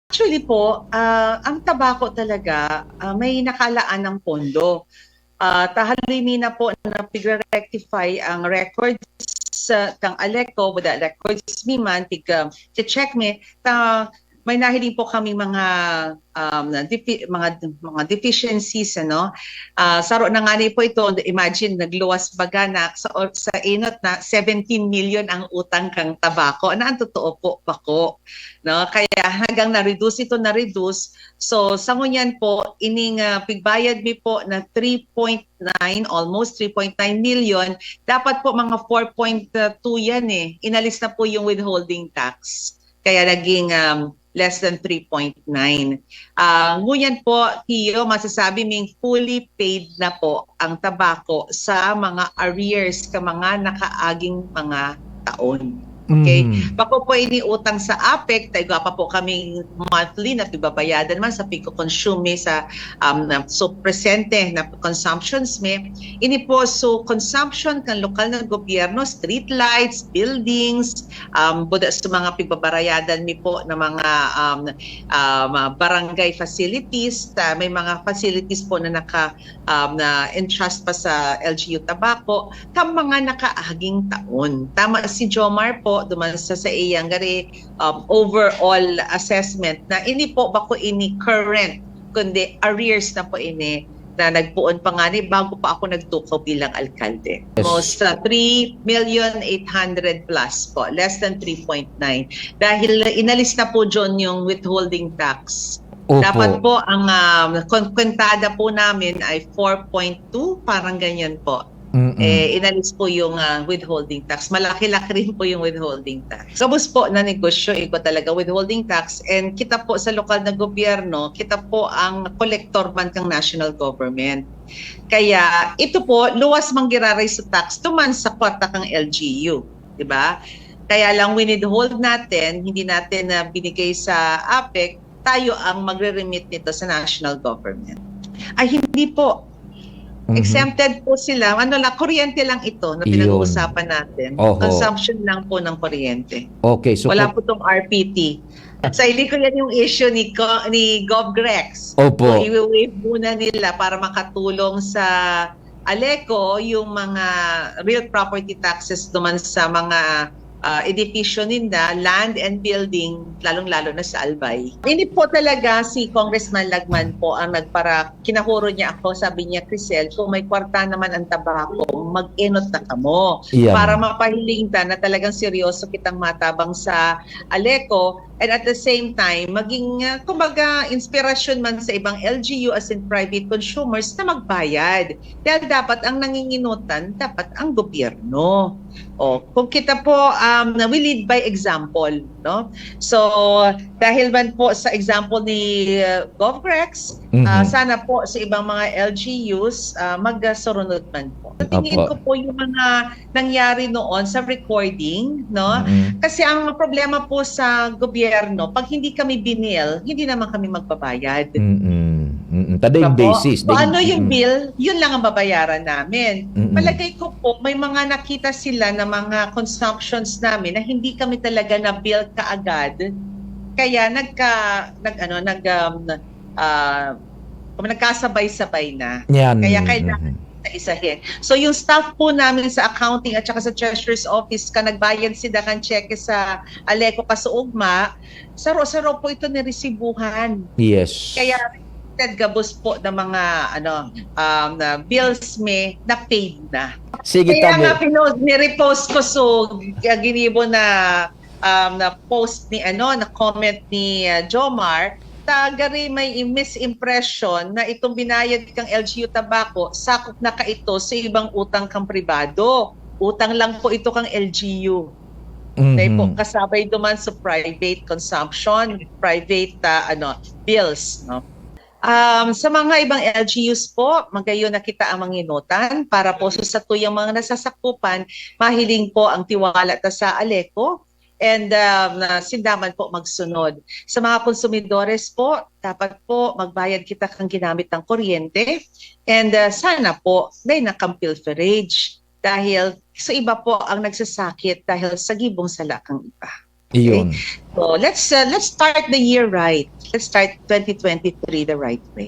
Actually po, ang tabako talaga may nakalaan ng pondo. Tahalini na po na pigre-rectify ang records kang Aleco, wala records mi man, check me, may nahiling po kami mga deficiencies, ano. Saro na nga po ito, imagine, nagluwas baga na sa inot na 17 million ang utang kang tabako. Ano ang totoo po, bako? No? Kaya hanggang na-reduce ito, na-reduce. So, sa ngunyan po, ining pigbayad mi po na 3.9, almost 3.9 million, dapat po mga 4.2 yan eh. Inalis na po yung withholding tax. Kaya naging less than 3.9. Ngunyan po, Tio, masasabi ming fully paid na po ang tabako sa mga arrears ka mga nakaaging mga taon. Okay? Bako po iniutang sa APEC, tayo pa po kami monthly na pibabayadan man sa pico-consume sa so presente na consumptions me. Ini po so consumption kan lokal na gobyerno, street lights, buildings, buda sa mga pibabarayadan mi po na mga barangay facilities, may mga facilities po na entrust pa sa LGU Tabako, kam mga nakaaging taon. Tama si Jomar po, duman sa iyang gari overall assessment na ini po bako ini current kundi arrears na po ini na nagpuon pa nga ni bago pa ako nagtukaw bilang alkalde. Yes. Almost 3,800,000 plus po, less than 3.9. Dahil inalis na po John yung withholding tax. Opo. Dapat po ang kwentada po namin ay 4.2, parang ganyan po. Inalis po yung withholding tax. Malaki-laki rin po yung withholding tax. Kabus po na negosyo, iko talaga withholding tax, and kita po sa lokal na gobyerno, kita po ang collector man kang national government. Kaya ito po, luwas manggiraray sa tax tuman sa kwarta kang LGU. Diba? Kaya lang withhold natin, hindi natin binigay sa APEC, tayo ang magre-remit nito sa national government. Ay hindi po. Exempted po sila. Kuryente lang ito na pinag-uusapan natin. Oho. Consumption lang po ng kuryente. Okay, so Wala po itong RPT. Sa hindi ko yan yung issue ni GovGrex. Opo. So, i-waive muna nila para makatulong sa Aleco yung mga real property taxes duman sa mga edificio ninda, land and building, lalong-lalo na sa Albay. Hindi po talaga si Congressman Lagman po ang kinahuro niya ako, sabi niya, Crisel, kung may kwarta naman ang tabako, mag-enot na kamo. Yan. Para mapahiling ta na talagang seryoso kitang matabang sa Aleco, and at the same time, maging, kumbaga, inspirasyon man sa ibang LGU as in private consumers na magbayad. Dahil dapat ang nanginginutan, dapat ang gobyerno. Kung kita po, we lead by example, no? So, dahil man po sa example ni GovGrex, sana po sa ibang mga LGUs, magsurunod man po. Tingin ko po yung mga nangyari noon sa recording, no? Kasi ang problema po sa gobyerno, pag hindi kami binil, hindi naman kami magbabayad. Tadayong basis. Kung ano yung bill, yun lang ang babayaran namin. Palagay ko po, may mga nakita sila na mga consumptions namin na hindi kami talaga na bill kaagad. Kaya nagkasabay-sabay na. Yan. Kaya kailangan isahin. So yung staff po namin sa accounting at saka sa treasurer's office ka nagbayad sila kan cheque sa Aleco kasuugma, saro-saro po ito niresibuhan. Yes. Kaya gabos po ng mga bills me na paid na. Sige, kaya nga Tabi. ni-repost ko so ginibo na post ni na comment ni Jomar, tagari may misimpression na itong binayad kang LGU Tabako sakop na ka ito sa ibang utang kang pribado. Utang lang po ito kang LGU. Dahil po kasabay duman sa private consumption, private bills, no? Sa mga ibang LGUs po, magayon na kita ang manginutan para po sa tuyang mga nasasakupan, mahiling po ang tiwala ta sa Aleco and sindaman po magsunod. Sa mga konsumidores po, dapat po magbayad kita kang ginamit ng kuryente and sana po may nakampilferage dahil sa iba po ang nagsasakit dahil sa gibong salakang iba. Iyon. So let's start the year right. Let's start 2023 the right way.